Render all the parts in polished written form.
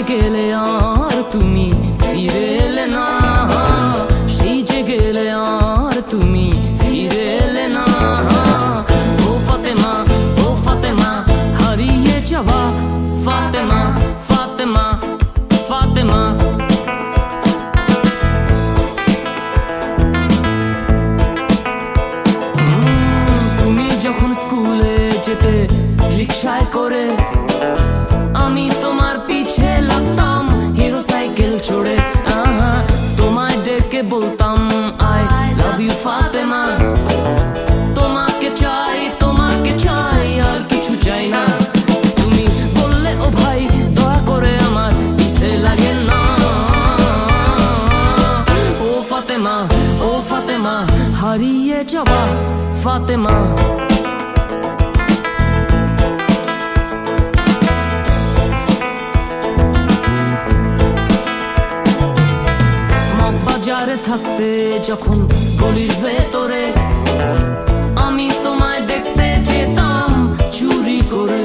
গেলে আর তুমি ফিরে এলে না, সেই যে গেলে আর তুমি ফিরে এলে না। ও ফাতেমা, ও ফাতেমা, হারিয়ে যাওয়া ফাতেমা, ফাতেমা, ফাতেমা। তুমি যখন স্কুলে যেতে রিক্সায় করে, আমি তোমার পিছে লাগতাম হিরো সাইকেল চড়ে। তোমায় ডেকে বলতাম আই লাভ ইউ ফাতেমা। তোমাকে চাই, তোমাকে চাই, আর কিছু চাই না। তুমি বললে ও ভাই দয়া করে আমার পিছে লাগে না। ও ফাতেমা, ও ফাতেমা, হারিয়ে যাওয়া ফাতেমা। বাজারে থাকতে যখন গলির ভেতরে, আমি তোমায় দেখতে যেতাম চুরি করে।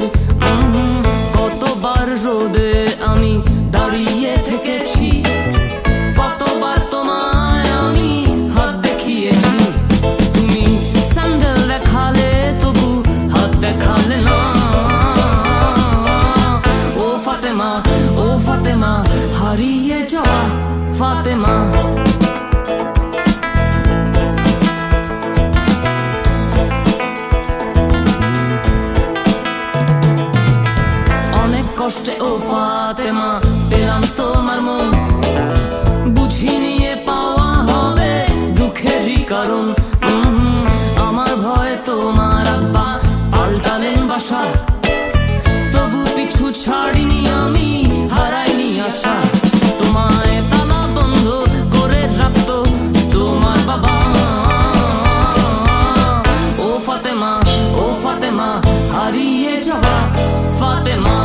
কতবার রোদে আমি দাঁড়িয়ে থেকেছি, কতবার তোমায় আমি হাত দেখিয়েছি। তুমি স্যান্ডেল দেখালে তবু হাত দেখালে না। ও ফাতেমা, ও ফাতেমা, হারিয়ে যাওয়া ফাতেমা। অনেক কষ্টে ও ফাতেমা পেলাম তোমার মন, বুঝিনি এ পাওয়া হবে দুঃখেরই কারণ। আমার ভয় তোমার আব্বা পাল্টালেন বাসা, তবু পিছু ছাড়িনি আমি, হারাইনি আশা। তোমায় তালা বন্ধ করে রাখতো তোমার বাবা। ও ফাতেমা, ও ফাতেমা, হারিয়ে যাওয়া ফাতেমা।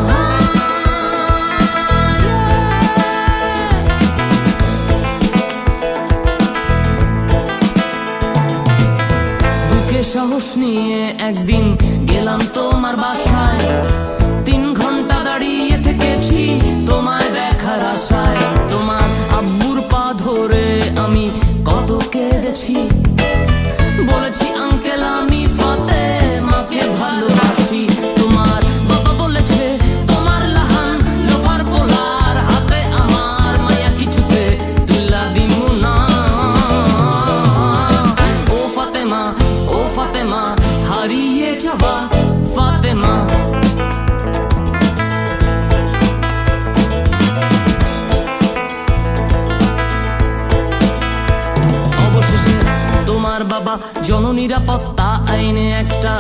বুকে সাহস নিয়ে একদিন গেলাম তোমার বাসায়, 3 ঘন্টা দাঁড়িয়ে থেকেছি তোমায় দেখার আশায়। তোমার আব্বুর পা ধরে আমি কত কেঁদেছি, বলেছি আঙ্কেল আমি ফাতেমাকে ভালোবাসি। তোমার বাবা বলেছে তোমার লাহান লোফার পোলার হাতে আমার মায়া কিছুতে তুলা দিমু না। ও ফাতেমা, ও ফাতেমা, হারিয়ে যাওয়া ফাতেমা। অবশেষে তোমার বাবা জননিরাপত্তা আইনে একটা